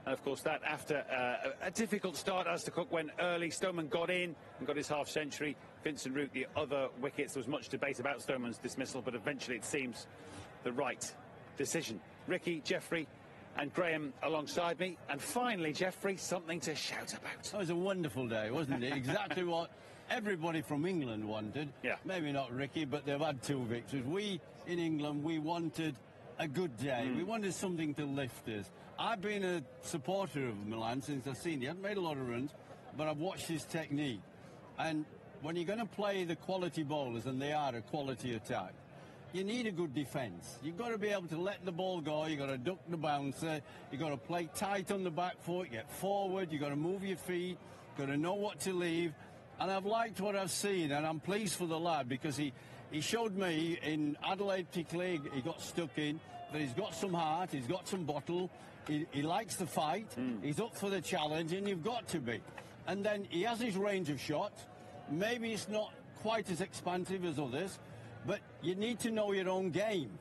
And of course that after a difficult start as to Cook went early. Stoneman got in and got his half century. Vincent Root the other wickets. There was much debate about Stoneman's dismissal, but eventually it seems the right decision. Ricky, Jeffrey and Graham alongside me. And finally, Jeffrey, something to shout about. It was a wonderful day, wasn't it? Exactly what everybody from England wanted. Yeah. Maybe not Ricky, but they've had 2 victories. We, in England, we wanted a good day. We wanted something to lift us. I've been a supporter of Milan since I've seen him. He hasn't made a lot of runs, but I've watched his technique. And when you're going to play the quality bowlers, and they are a quality attack, you need a good defence. You've got to be able to let the ball go. You've got to duck the bouncer. You've got to play tight on the back foot, get forward. You've got to move your feet. You've got to know what to leave. And I've liked what I've seen, and I'm pleased for the lad because he showed me in Adelaide particularly, he got stuck in, but he's got some heart, he's got some bottle, he likes the fight, he's up for the challenge, and you've got to be. And then he has his range of shots. Maybe it's not quite as expansive as others, but you need to know your own game.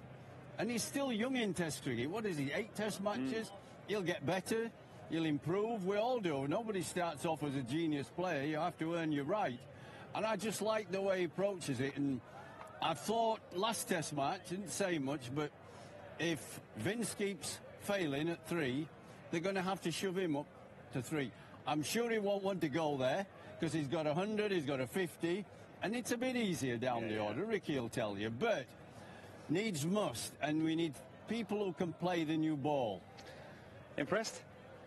And he's still young in Test cricket. What is he, 8 Test matches? He'll get better. You'll improve. We all do. Nobody starts off as a genius player. You have to earn your right. And I just like the way he approaches it. And I thought last Test match, didn't say much, but if Vince keeps failing at 3, they're going to have to shove him up to 3. I'm sure he won't want to go there because he's got 100, he's got a 50, and it's a bit easier down the order. Ricky will tell you. But needs must, and we need people who can play the new ball. Impressed?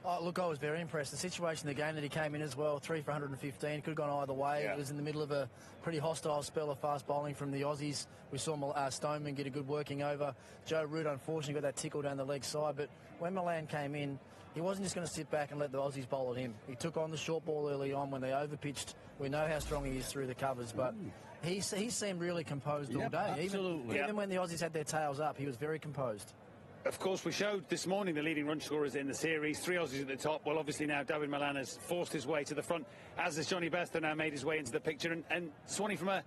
Oh, look, I was very impressed. The situation in the game that he came in as well, 3 for 115, could have gone either way. Yeah. It was in the middle of a pretty hostile spell of fast bowling from the Aussies. We saw Stoneman get a good working over. Joe Root, unfortunately, got that tickle down the leg side. But when Milan came in, he wasn't just going to sit back and let the Aussies bowl at him. He took on the short ball early on when they overpitched. We know how strong he is through the covers, but he seemed really composed all day. Absolutely. Even when the Aussies had their tails up, he was very composed. Of course, we showed this morning the leading run scorers in the series. 3 Aussies at the top. Well, obviously now David Milan has forced his way to the front, as has Johnny Bairstow now made his way into the picture. And Swanee, from a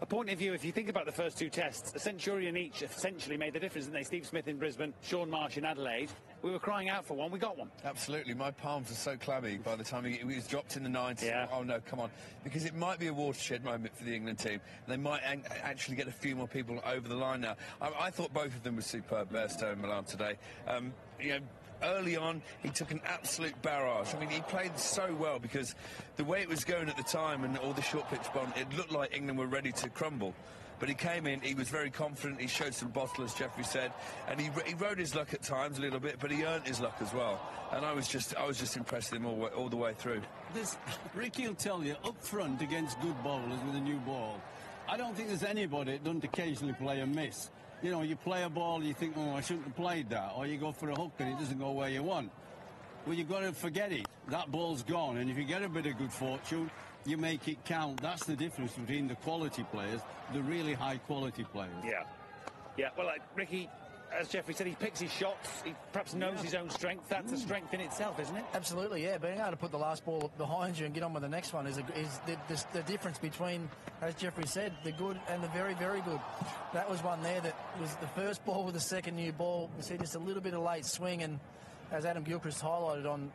point of view, if you think about the first 2 tests, a centurion each essentially made the difference, didn't they? Steve Smith in Brisbane, Sean Marsh in Adelaide. We were crying out for one, we got one. Absolutely. My palms were so clammy by the time he was dropped in the 90s. Yeah. Oh, no, come on. Because it might be a watershed moment for the England team. They might actually get a few more people over the line now. I thought both of them were superb, Bairstow and Milan today. Early on, he took an absolute barrage. I mean, he played so well because the way it was going at the time and all the short pitch bomb, it looked like England were ready to crumble. But he came in, he was very confident, he showed some bottle, as Jeffrey said, and he rode his luck at times a little bit, but he earned his luck as well. And I was just impressed with him all the way through. Ricky will tell you, up front against good bowlers with a new ball, I don't think there's anybody that doesn't occasionally play a miss. You know, you play a ball, you think, oh, I shouldn't have played that, or you go for a hook and it doesn't go where you want. Well, you've got to forget it. That ball's gone, and if you get a bit of good fortune, you make it count. That's the difference between the quality players, the really high-quality players. Yeah, well, Ricky, as Jeffrey said, he picks his shots, he perhaps knows his own strength. That's a strength in itself, isn't it? Absolutely, yeah. Being able to put the last ball behind you and get on with the next one is the difference between, as Jeffrey said, the good and the very, very good. That was one there that was the first ball with the second new ball. You see just a little bit of late swing, and as Adam Gilchrist highlighted on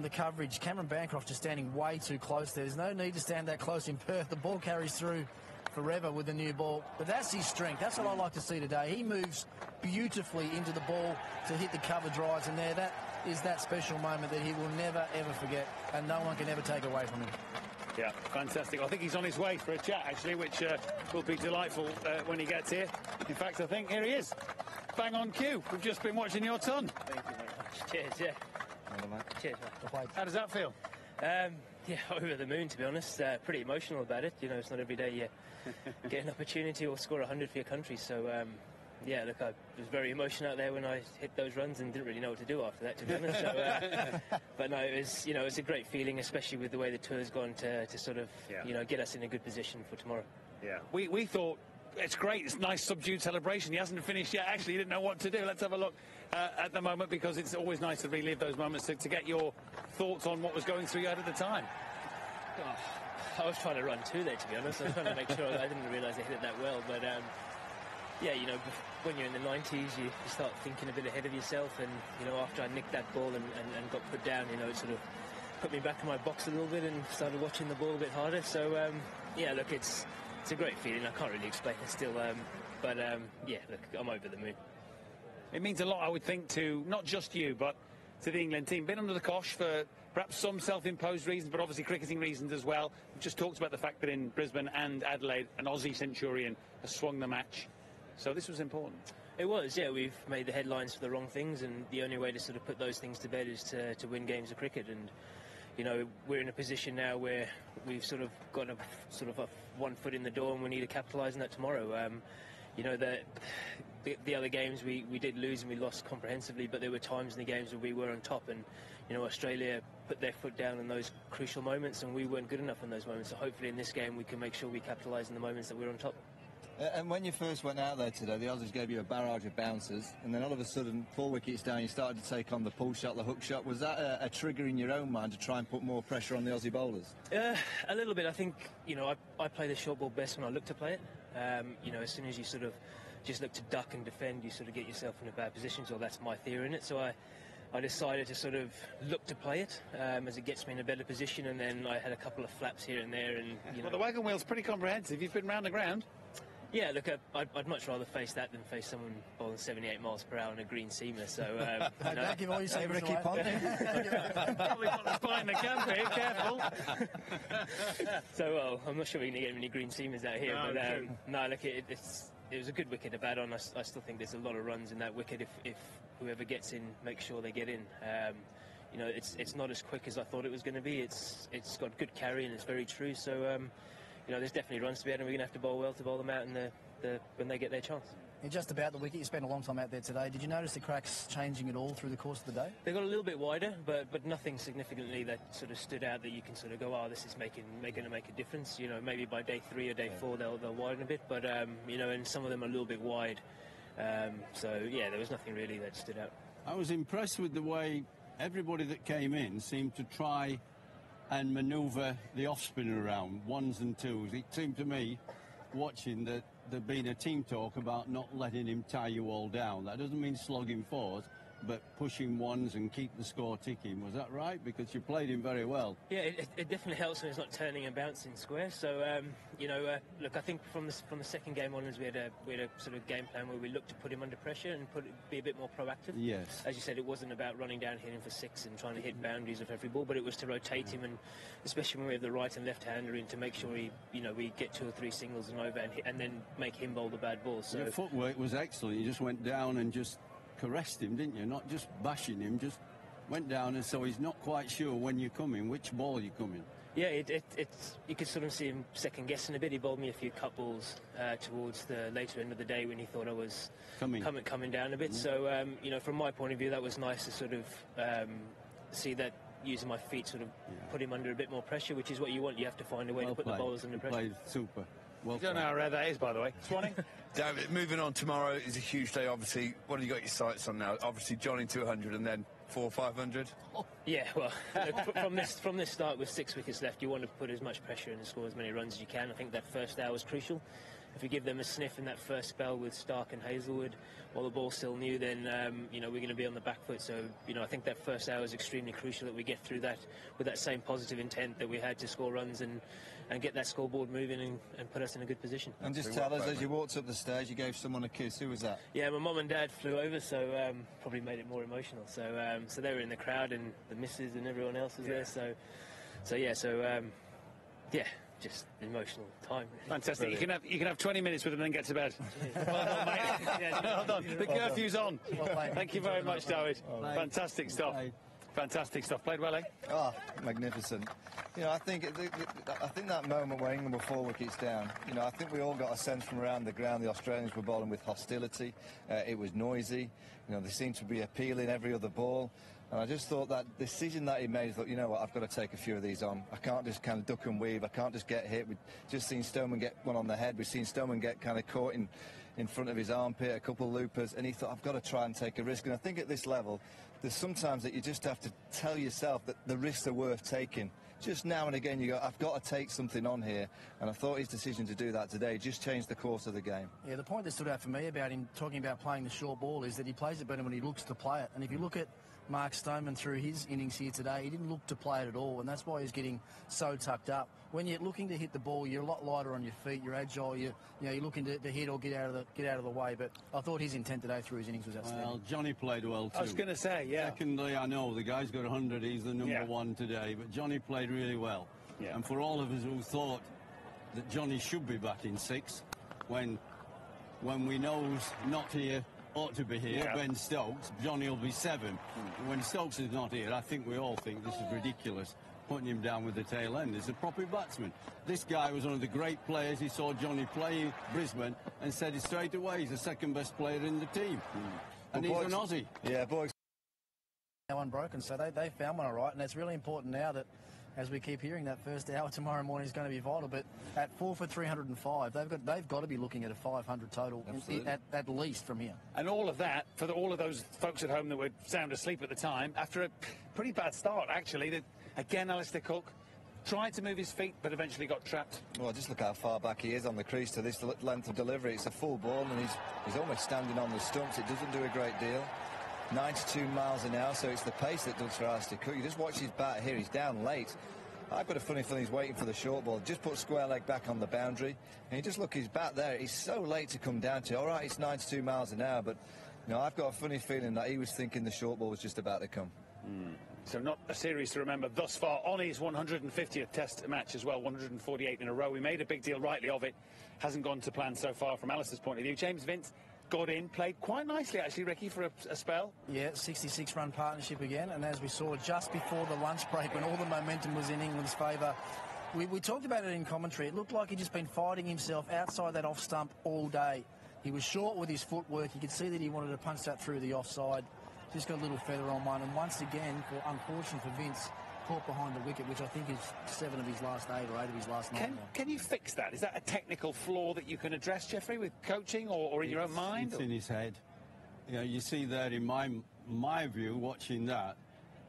the coverage, Cameron Bancroft just standing way too close there. There's no need to stand that close in Perth. The ball carries through forever with the new ball. But that's his strength. That's what I like to see today. He moves beautifully into the ball to hit the cover drives, and that is that special moment that he will never, ever forget, and no one can ever take away from him. Yeah, fantastic. I think he's on his way for a chat, actually, which will be delightful when he gets here. In fact, I think here he is. Bang on cue. We've just been watching your ton. Thank you very much. Cheers, yeah. Cheers, mate. How does that feel? Yeah, over the moon, to be honest. Pretty emotional about it. You know, it's not every day you get an opportunity or score 100 for your country. So, yeah, look, I was very emotional out there when I hit those runs and didn't really know what to do after that, to be honest. So, but no, it was, you know, it's a great feeling, especially with the way the tour's gone to sort of, you know, get us in a good position for tomorrow. Yeah, we thought it's great. It's a nice subdued celebration. He hasn't finished yet. Actually, he didn't know what to do. Let's have a look at the moment, because it's always nice to relive those moments, to get your thoughts on what was going through your head at the time. Oh, I was trying to run too there, to be honest. I was trying to make sure I didn't realise I hit it that well. But Yeah, you know, when you're in the 90s, you start thinking a bit ahead of yourself, and, you know, after I nicked that ball and got put down, you know, it sort of put me back in my box a little bit and started watching the ball a bit harder. So, yeah, look, it's a great feeling. I can't really explain it still, but, yeah, look, I'm over the moon. It means a lot, I would think, to not just you, but to the England team. Been under the cosh for perhaps some self-imposed reasons, but obviously cricketing reasons as well. We've just talked about the fact that in Brisbane and Adelaide, an Aussie centurion has swung the match. So this was important. It was, yeah. We've made the headlines for the wrong things, and the only way to sort of put those things to bed is to win games of cricket. And, you know, we're in a position now where we've sort of got a one foot in the door, and we need to capitalise on that tomorrow. You know, the other games we did lose and we lost comprehensively, but there were times in the games where we were on top, and, you know, Australia put their foot down in those crucial moments, and we weren't good enough in those moments. So hopefully in this game we can make sure we capitalise on the moments that we're on top. And when you first went out there today, the Aussies gave you a barrage of bouncers, and then all of a sudden, 4 wickets down, you started to take on the pull shot, the hook shot. Was that a trigger in your own mind to try and put more pressure on the Aussie bowlers? A little bit. I think, you know, I play the short ball best when I look to play it. You know, as soon as you sort of just look to duck and defend, you sort of get yourself in a bad position. So that's my theory in it. So I decided to sort of look to play it as it gets me in a better position, and then I had a couple of flaps here and there. And, you know, Well, the wagon wheel's pretty comprehensive. You've been round the ground. Yeah, look, I'd much rather face that than face someone bowling 78 miles per hour on a green seamer. So, you know, Don't give all your secrets Ricky away. Ponting. Probably not the spine the camp here, careful. So, well, I'm not sure we're going to get many green seamers out here. No, but true. no, look, it was a good wicket to bat on. I still think there's a lot of runs in that wicket if whoever gets in makes sure they get in. You know, it's not as quick as I thought it was going to be. It's got good carry, and it's very true. So, you know, there's definitely runs to be had, and we're going to have to bowl well to bowl them out when they get their chance. You're just about the wicket. You spent a long time out there today. Did you notice the cracks changing at all through the course of the day? They got a little bit wider, but nothing significantly that sort of stood out that you can sort of go, oh, this is going to make a difference. You know, maybe by day 3 or day 4 they'll widen a bit, but you know, and some of them are a little bit wide. So yeah, there was nothing really that stood out. I was impressed with the way everybody that came in seemed to try and manoeuvre the off-spinner around, ones and twos. It seemed to me, watching, that there'd been a team talk about not letting him tie you all down. That doesn't mean slogging fours, but pushing ones and keep the score ticking. Was that right? Because you played him very well. Yeah, it definitely helps when he's not turning and bouncing square. So, you know, look, I think from the second game onwards, we had a sort of game plan where we looked to put him under pressure and be a bit more proactive. Yes. As you said, it wasn't about running down, hitting for 6 and trying to hit boundaries of every ball, but it was to rotate him, and especially when we have the right and left-hander in, to make sure we get 2 or 3 singles and over, and then make him bowl the bad balls. So Your footwork was excellent. You just went down and just caressed him, didn't you? Not just bashing him, just went down, and so he's not quite sure when you're coming, which ball you're coming. yeah, it's you could sort of see him second guessing a bit. He bowled me a few cut balls towards the later end of the day when he thought I was coming down a bit. So you know, from my point of view, that was nice to sort of see that using my feet sort of put him under a bit more pressure, which is what you want. You have to find a way to put the bowlers under pressure. Played super. Well You don't know how rare that is, by the way. Swanee? David, moving on, tomorrow is a huge day, obviously. What have you got your sights on now? Obviously, Johnny 200 and then 400 or 500? Yeah, well, from this start with 6 wickets left, you want to put as much pressure in and score as many runs as you can. I think that first hour was crucial. If we give them a sniff in that first spell with Stark and Hazelwood, while the ball's still new, then you know, we're going to be on the back foot. So, you know, I think that first hour is extremely crucial, that we get through that with that same positive intent that we had to score runs and get that scoreboard moving and put us in a good position. And just tell us, as you walked up the stairs, you gave someone a kiss. Who was that? Yeah, my mum and dad flew over, so probably made it more emotional. So so they were in the crowd, and the missus and everyone else was there. So yeah, just emotional time. Fantastic. You can have 20 minutes with them and then get to bed. Well done, mate. Yeah, Well done. The curfew's on. Well played. Thank you very much, David. Fantastic stuff. Fantastic stuff. Played well, eh? Oh, magnificent. You know, I think that moment where England were 4 wickets down, you know, I think we all got a sense from around the ground the Australians were bowling with hostility. It was noisy. You know, they seemed to be appealing every other ball. And I just thought that decision that he made, I thought, you know what, I've got to take a few of these on. I can't just kind of duck and weave. I can't just get hit. We've just seen Stoneman get one on the head. We've seen Stoneman get kind of caught in front of his armpit, a couple of loopers, and he thought, I've got to try and take a risk. And I think at this level, there's sometimes that you just have to tell yourself that the risks are worth taking, just now and again you go, I've got to take something on here. And I thought his decision to do that today just changed the course of the game. Yeah, the point that stood out for me about him talking about playing the short ball is that he plays it better when he looks to play it. And if you look at Mark Stoneman through his innings here today, he didn't look to play it at all, and that's why he's getting so tucked up. When you're looking to hit the ball, you're a lot lighter on your feet, you're agile, you're looking to hit or get out of the way. But I thought his intent today through his innings was outstanding. Well, Johnny played well too. I was going to say, yeah. Secondly, I know the guy's got 100, he's the number one today, but Johnny played really well. Yeah. And for all of us who thought that Johnny should be batting 6, when we know who's not here, ought to be here, Ben Stokes, Johnny will be 7. When Stokes is not here, I think we all think this is ridiculous, putting him down with the tail end. He's a proper batsman. This guy was one of the great players. He saw Johnny play in Brisbane and said it straight away, he's the second best player in the team. And he's an Aussie. Yeah, boys. Now unbroken, so they found one all right, and it's really important now that, as we keep hearing, that first hour tomorrow morning is going to be vital. But at 4 for 305, they've got to be looking at a 500 total at least from here. And all of that, for all of those folks at home that were sound asleep at the time, after a pretty bad start, actually. Again, Alistair Cook tried to move his feet, but eventually got trapped. Well, just look how far back he is on the crease to this length of delivery. It's a full ball, and he's almost standing on the stumps. It doesn't do a great deal. 92 miles an hour, so it's the pace that does for Alistair Cook. You just watch his bat here. He's down late. I've got a funny feeling he's waiting for the short ball. Just put square leg back on the boundary. And you just look his bat there. He's so late to come down to. All right, it's 92 miles an hour, but I've got a funny feeling that he was thinking the short ball was just about to come. So not a series to remember thus far on his 150th Test match as well, 148 in a row. We made a big deal rightly of it. Hasn't gone to plan so far from Alistair's point of view. James Vince got in, played quite nicely actually, Ricky, for a spell. Yeah, 66-run partnership again, and as we saw just before the lunch break when all the momentum was in England's favour, we talked about it in commentary. It looked like he'd just been fighting himself outside that off stump all day. He was short with his footwork. You could see that he wanted to punch that through the offside. Just got a little feather on one, and once again, unfortunate for Vince, caught behind the wicket, which I think is 7 of his last 8 or 8 of his last 9. Can you fix that? Is that a technical flaw that you can address, Jeffrey, with coaching or in your own mind? It's in his head. You see there in my view, watching that,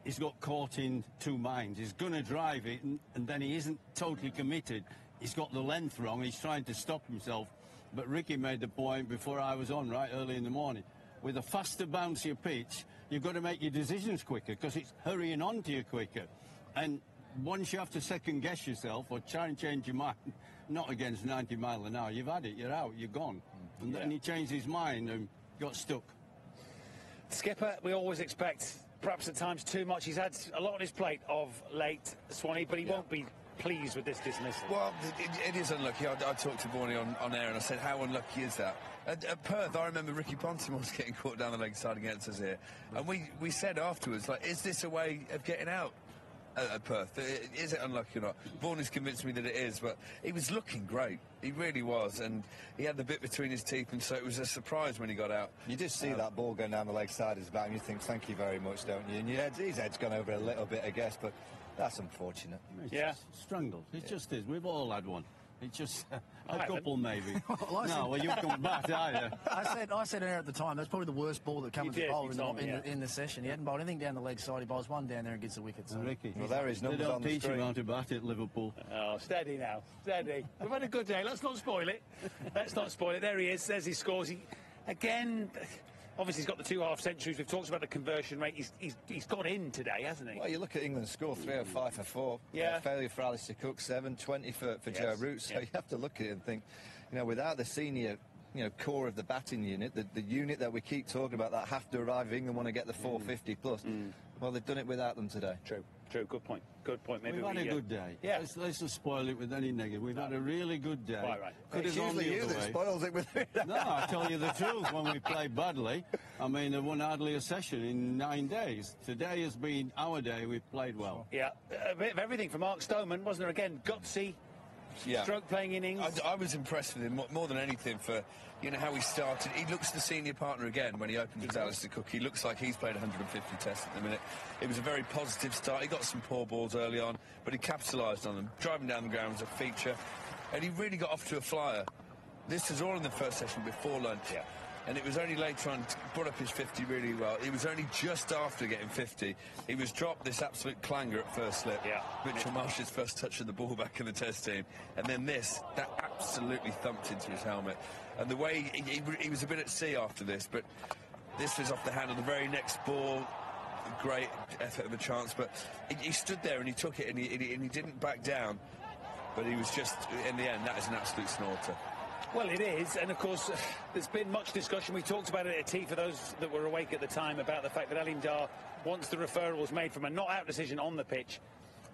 he's got caught in 2 minds. He's going to drive it, and then he isn't totally committed. He's got the length wrong. He's trying to stop himself. But Ricky made the point before I was on, right, early in the morning. With a faster, bouncier pitch, you've got to make your decisions quicker because it's hurrying on to you quicker. And once you have to second-guess yourself or try and change your mind, not against 90 miles an hour, you've had it, you're out, you're gone. And then he changed his mind and got stuck. Skipper, we always expect, perhaps at times too much. He's had a lot on his plate of late, Swanee, but he won't be pleased with this dismissal. Well, it is unlucky. I talked to Borney on air and I said, how unlucky is that? At Perth, I remember Ricky Ponting was getting caught down the leg side against us here. And we said afterwards, like, is this a way of getting out at Perth? Is it unlucky or not? Borney's convinced me that it is, but he was looking great. He really was. And he had the bit between his teeth, and so it was a surprise when he got out. You just see that ball going down the leg side of his bat and you think, thank you very much, don't you? And his head's gone over a little bit, I guess, but that's unfortunate. It's strangled. It just is. We've all had one. It's just a couple, maybe. Well, you come back, are you? I said there at the time, that's probably the worst ball that comes to bowl in the session. He hadn't bowled anything down the leg side. He bowls one down there and gets the wicket. So. Ricky. Well, there is numbers on the screen. They don't teach him how to bat at Liverpool. Oh, steady now. Steady. We've had a good day. Let's not spoil it. Let's not spoil it. There he is. There's his scores. Again... Obviously, he's got the 2 half centuries. We've talked about the conversion rate. He's got in today, hasn't he? Well, you look at England's score, 305 for 4. Yeah. Failure for Alistair Cook, 7, 20 for Joe Root. So you have to look at it and think, without the senior, core of the batting unit, the unit that we keep talking about that have to arrive, England want to get the 450 plus. Well, they've done it without them today. True. Good point. Maybe we've had a good day. Yeah. Let's not spoil it with any negative. We've had a really good day. Quite right. It's usually you that spoils it with it. No, I tell you the truth. When we play badly, I mean, they won hardly a session in 9 days. Today has been our day. We've played well. Yeah, a bit of everything from Mark Stoneman, wasn't there? Again, gutsy. Stroke playing innings. I was impressed with him more than anything for how he started. He looks the senior partner again when he opened with Alistair Cook. He looks like he's played 150 tests at the minute. It was a very positive start. He got some poor balls early on, but he capitalised on them. Driving down the ground was a feature, and he really got off to a flyer. This was all in the first session before lunch. And it was only later on, brought up his 50 really well. It was only just after getting 50, he was dropped this absolute clanger at first slip. Yeah. Mitchell Marsh's first touch of the ball back in the Test team. And then that absolutely thumped into his helmet. And the way he was a bit at sea after this, but this was off the hand of the very next ball. Great effort of a chance, but he stood there and he took it and he didn't back down. But he was just, in the end, that is an absolute snorter. Well, it is, and of course, there's been much discussion. We talked about it at tea for those that were awake at the time about the fact that Alim Dar, once the referral was made from a not-out decision on the pitch,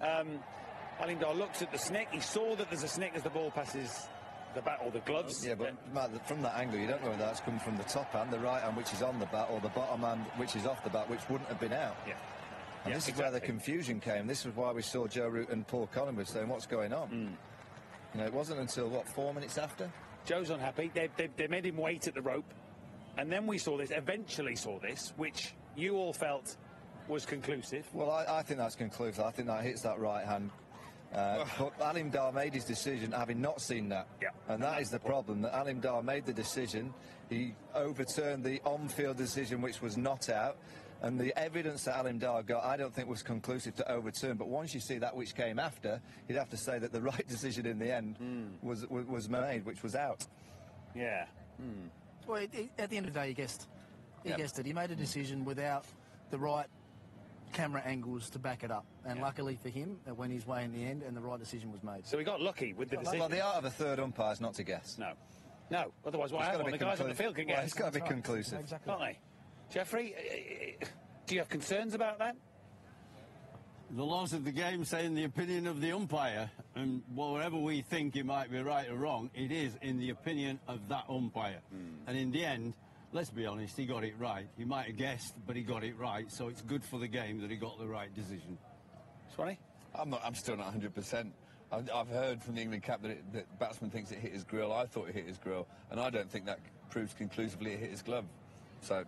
Alim Dar looks at the snick. He saw that there's a snick as the ball passes the bat or the gloves. Yeah, but Matt, from that angle, you don't know whether that's come from the top hand, the right hand, which is on the bat, or the bottom hand, which is off the bat, which wouldn't have been out. Yeah. And this is where the confusion came. This is why we saw Joe Root and Paul Collingwood saying, what's going on? You know, it wasn't until, what, 4 minutes after? Joe's unhappy. They made him wait at the rope. And then we eventually saw this, which you all felt was conclusive. Well, I think that's conclusive. I think that hits that right hand. But Alim Dar made his decision having not seen that. Yeah. And that is the problem, that Alim Dar made the decision. He overturned the on-field decision, which was not out. And the evidence that Alim Dar got, I don't think was conclusive to overturn. But once you see that which came after, you'd have to say that the right decision in the end was made, which was out. Yeah. Well, at the end of the day, he guessed it. He made a decision without the right camera angles to back it up. And luckily for him, it went his way in the end, and the right decision was made. So he got lucky with the decision. Well, the art of a third umpire is not to guess. No. Otherwise, what happened? The guys on the field can guess. Well, it's got to be conclusive. Exactly. Aren't they? Jeffrey, do you have concerns about that? The laws of the game say in the opinion of the umpire, and whatever we think it might be right or wrong, it is in the opinion of that umpire. And in the end, let's be honest, he got it right. He might have guessed, but he got it right, so it's good for the game that he got the right decision. Swanee? I'm still not 100%. I've heard from the England cap that batsman thinks it hit his grill. I thought it hit his grill, and I don't think that proves conclusively it hit his glove. So...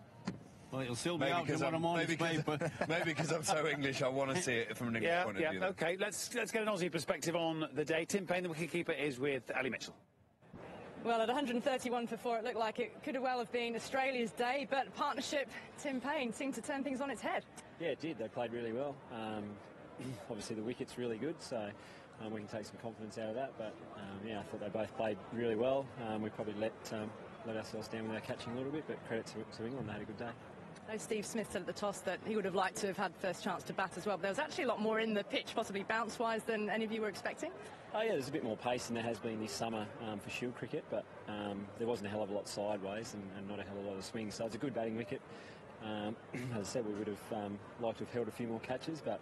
Well, it'll still be out tomorrow morning's paper. Maybe because I'm so English, I want to see it from an English point of view. OK, let's get an Aussie perspective on the day. Tim Payne, the wicketkeeper, is with Ali Mitchell. Well, at 131 for 4, it looked like it could well have been Australia's day, but partnership Tim Payne seemed to turn things on its head. Yeah, it did. They played really well. Obviously, the wicket's really good, so we can take some confidence out of that. But, yeah, I thought they both played really well. We probably let ourselves down with our catching a little bit, but credit to England. They had a good day. I know Steve Smith said at the toss that he would have liked to have had first chance to bat as well, but there was actually a lot more in the pitch, possibly bounce-wise, than any of you were expecting. Oh, yeah, there's a bit more pace than there has been this summer for Shield cricket, but there wasn't a hell of a lot sideways and not a hell of a lot of swing, so it's a good batting wicket. As I said, we would have liked to have held a few more catches, but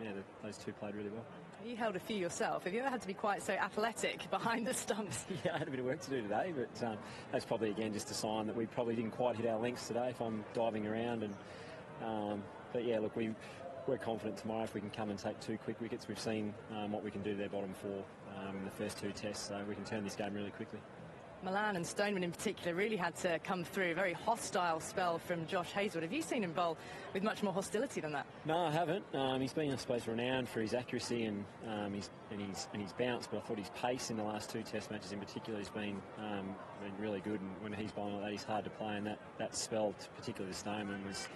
yeah, those two played really well. You held a few yourself. Have you ever had to be quite so athletic behind the stumps? Yeah, I had a bit of work to do today, but that's probably, again, just a sign that we probably didn't quite hit our lengths today if I'm diving around. But, yeah, look, we're confident tomorrow if we can come and take 2 quick wickets. We've seen what we can do to their bottom 4 in the first 2 tests, so we can turn this game really quickly. Malan and Stoneman in particular really had to come through a very hostile spell from Josh Hazlewood. Have you seen him bowl with much more hostility than that? No, I haven't. He's been, I suppose, renowned for his accuracy and his bounce, but I thought his pace in the last 2 test matches in particular has been really good, and when he's bowling like that, he's hard to play, and that spell, particularly to Stoneman, was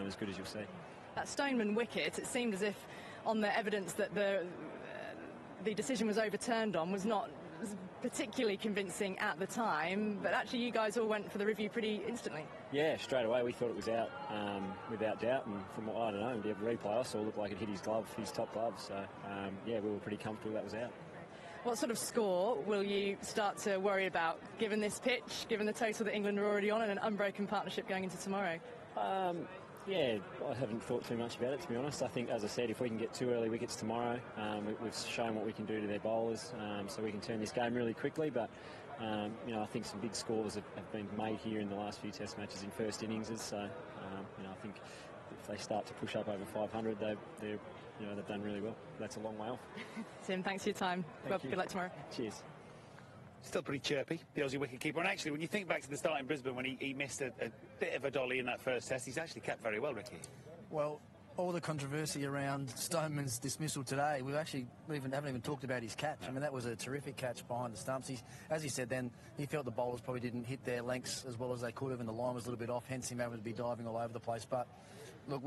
as good as you'll see. That Stoneman wicket, it seemed as if on the evidence that the decision was overturned on was not particularly convincing at the time, but actually you guys all went for the review pretty instantly. Yeah, straight away we thought it was out without doubt, and from what I don't know, the replay I saw looked like it hit his glove, his top glove, so yeah, we were pretty comfortable that was out. What sort of score will you start to worry about, given this pitch, given the total that England are already on, and an unbroken partnership going into tomorrow? Yeah, I haven't thought too much about it, to be honest. I think, as I said, if we can get 2 early wickets tomorrow, we've shown what we can do to their bowlers, so we can turn this game really quickly. But, you know, I think some big scores have been made here in the last few test matches in first innings. So, you know, I think if they start to push up over 500, they've done really well. That's a long way off. Tim, thanks for your time. Good luck tomorrow. Cheers. Still pretty chirpy, the Aussie wicketkeeper. And actually, when you think back to the start in Brisbane when he missed a bit of a dolly in that first test, he's actually kept very well, Ricky. Well, all the controversy around Stoneman's dismissal today, we haven't even talked about his catch. I mean, that was a terrific catch behind the stumps. As he said then, he felt the bowlers probably didn't hit their lengths as well as they could have, and the line was a little bit off, hence him having to be diving all over the place. But look,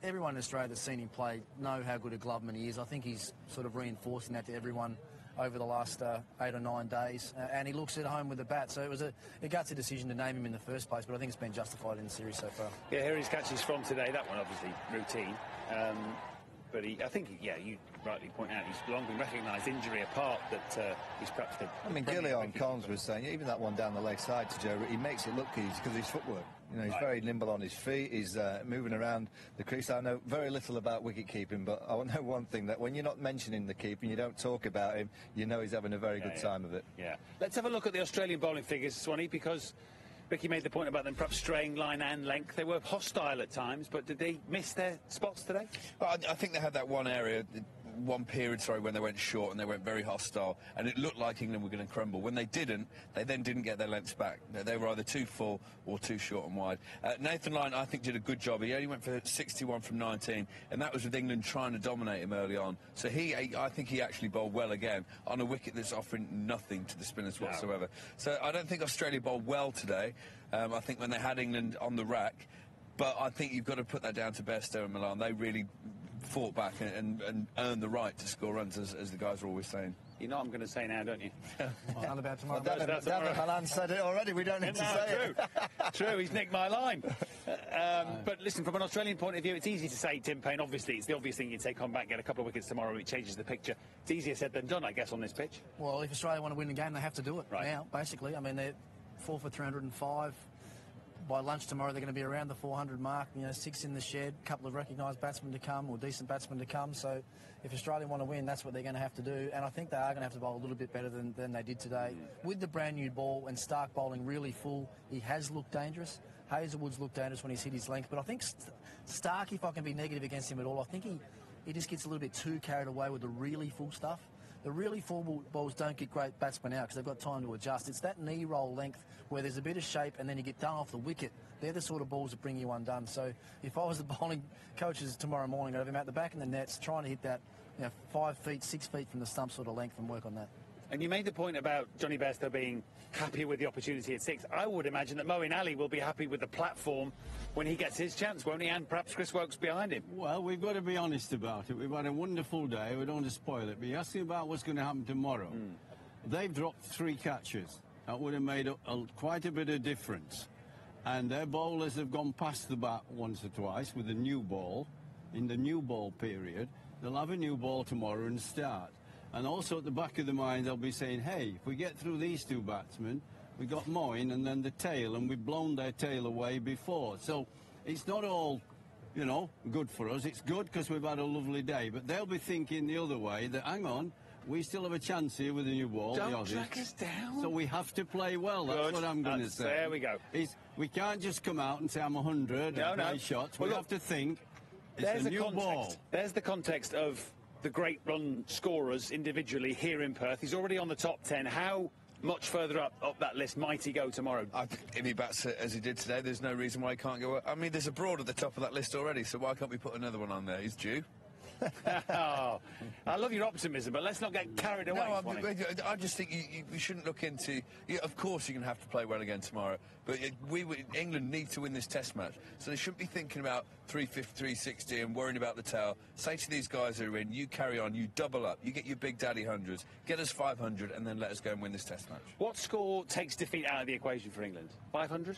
everyone in Australia that's seen him play know how good a gloveman he is. I think he's sort of reinforcing that to everyone over the last 8 or 9 days, and he looks at home with the bat. So it was a gutsy decision to name him in the first place, but I think it's been justified in the series so far. Yeah, here his catches from today. That one obviously routine, but I think you rightly point out he's long been recognised, injury apart, that he's perhaps the. I mean, Gillian Collins was saying even that one down the leg side to Joe, he makes it look easy because his footwork. You know, he's very nimble on his feet. He's moving around the crease. I know very little about wicket keeping, but I know one thing, that when you're not mentioning the keeper and you don't talk about him, you know he's having a very good time of it. Yeah. Let's have a look at the Australian bowling figures, Swanee, because Vicky made the point about them perhaps straying line and length. They were hostile at times, but did they miss their spots today? Well, I think they had that one period, when they went short and they went very hostile, and it looked like England were going to crumble. When they didn't, they then didn't get their lengths back. They were either too full or too short and wide. Nathan Lyon, I think, did a good job. He only went for 61 from 19, and that was with England trying to dominate him early on. So I think he actually bowled well again on a wicket that's offering nothing to the spinners whatsoever. So I don't think Australia bowled well today. I think when they had England on the rack, but I think you've got to put that down to Bairstow and Malan. They really fought back and earned the right to score runs, as the guys are always saying. You know what I'm going to say now, don't you? Not about tomorrow. David Malan said it already. We don't need to say it. True, he's nicked my line. But listen, from an Australian point of view, it's easy to say Tim Paine. Obviously, it's the obvious thing. You take on back, get a couple of wickets tomorrow, it changes the picture. It's easier said than done, I guess, on this pitch. Well, if Australia want to win the game, they have to do it now, basically. I mean, they're 4 for 305. By lunch tomorrow, they're going to be around the 400 mark. 6 in the shed, a couple of recognised batsmen to come, or decent batsmen to come. So if Australia want to win, that's what they're going to have to do. And I think they are going to have to bowl a little bit better than they did today. With the brand new ball and Stark bowling really full, he has looked dangerous. Hazelwood's looked dangerous when he's hit his length. But I think Stark, if I can be negative against him at all, I think he just gets a little bit too carried away with the really full stuff. The really full balls don't get great batsmen out because they've got time to adjust. It's that knee roll length where there's a bit of shape and then you get done off the wicket. They're the sort of balls that bring you undone. So if I was the bowling coaches tomorrow morning, I'd have him out the back in the nets trying to hit that 5 feet, 6 feet from the stump sort of length and work on that. And you made the point about Johnny Bairstow being happy with the opportunity at 6. I would imagine that Moeen Ali will be happy with the platform when he gets his chance, won't he? And perhaps Chris Woakes behind him. Well, we've got to be honest about it. We've had a wonderful day. We don't want to spoil it. But you're asking about what's going to happen tomorrow. They've dropped 3 catches. That would have made quite a bit of difference. And their bowlers have gone past the bat once or twice with a new ball. In the new ball period, they'll have a new ball tomorrow and start. And also at the back of the mind, they'll be saying, hey, if we get through these 2 batsmen, we got Moeen and then the tail, and we've blown their tail away before. So it's not all, good for us. It's good because we've had a lovely day. But they'll be thinking the other way, that, hang on, we still have a chance here with the new ball. Don't track us down. So we have to play well. That's what I'm going to say. There we go. We can't just come out and say I'm 100 and play shots. We have to think it's a new ball. There's the context of the great run scorers individually here in Perth. He's already on the top 10. How much further up that list might he go tomorrow? I think if he bats as he did today, there's no reason why he can't go. I mean, there's a Broad at the top of that list already, so why can't we put another one on there? He's due. I love your optimism, but let's not get carried away. No, I just think you shouldn't look into. Of course, you're going to have to play well again tomorrow, but England need to win this Test match, so they shouldn't be thinking about 350, 360 and worrying about the tail. Say to these guys who are in, you carry on, you double up, you get your big daddy hundreds, get us 500, and then let us go and win this Test match. What score takes defeat out of the equation for England? 500?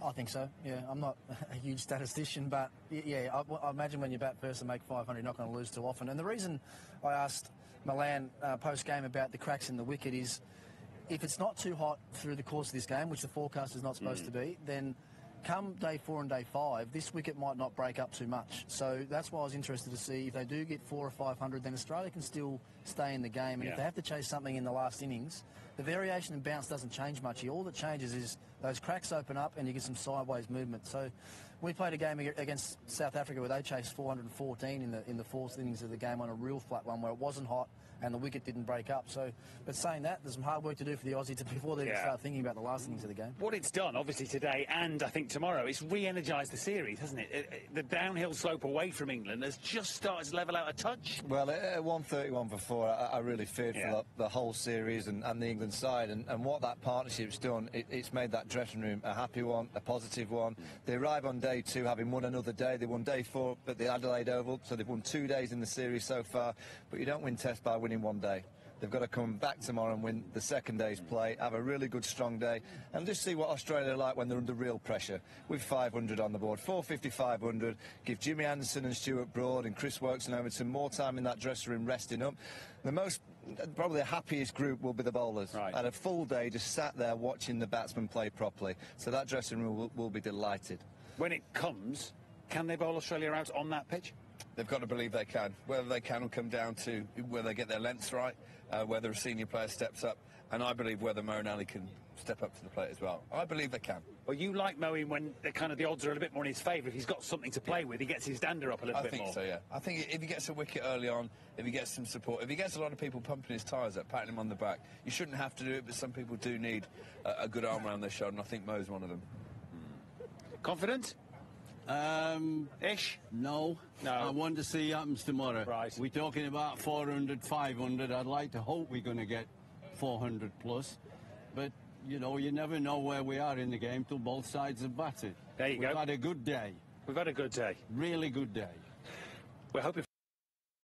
I think so, yeah. I'm not a huge statistician, but, yeah, I imagine when you bat first and make 500, you're not going to lose too often. And the reason I asked Malan post-game about the cracks in the wicket is if it's not too hot through the course of this game, which the forecast is not supposed to be, then come day 4 and day 5, this wicket might not break up too much. So that's why I was interested to see if they do get 400 or 500, then Australia can still stay in the game. And if they have to chase something in the last innings, the variation and bounce doesn't change much here. All that changes is those cracks open up and you get some sideways movement. So We played a game against South Africa where they chased 414 in the fourth innings of the game on a real flat one where it wasn't hot and the wicket didn't break up. So, but saying that, there's some hard work to do for the Aussies before they even start thinking about the last innings of the game. What it's done, obviously, today and I think tomorrow, it's re-energised the series, hasn't it? The downhill slope away from England has just started to level out a touch. Well, at 131 for 4, I really feared for the whole series and the England side. And what that partnership's done, it's made that dressing room a happy one, a positive one. They arrive on day 2 having won another day. They won day 4 at the Adelaide Oval, so they've won 2 days in the series so far. But you don't win Test by winning one day. They've got to come back tomorrow and win the second day's play, have a really good, strong day, and just see what Australia are like when they're under real pressure. With 500 on the board, 450, 500, give Jimmy Anderson and Stuart Broad and Chris Woakes and Overton more time in that dressing room resting up. Probably the happiest group will be the bowlers. Right. Had a full day, just sat there watching the batsmen play properly. So that dressing room will be delighted. When it comes, can they bowl Australia out on that pitch? They've got to believe they can. Whether they can will come down to whether they get their lengths right, whether a senior player steps up, and I believe whether Moeen Ali can step up to the plate as well. I believe they can. Well, you like Moeen when the odds are a little bit more in his favour. If he's got something to play with, he gets his dander up a little bit more. I think so, yeah. I think if he gets a wicket early on, if he gets some support, if he gets a lot of people pumping his tyres up, patting him on the back, you shouldn't have to do it, but some people do need a good arm around their shoulder, and I think Mo's one of them. Confident? Ish? No. I want to see what happens tomorrow. Right. We're talking about 400, 500. I'd like to hope we're going to get 400 plus. But, you know, you never know where we are in the game till both sides have batted. There you go. We've had a good day. We've had a good day. Really good day. We're hoping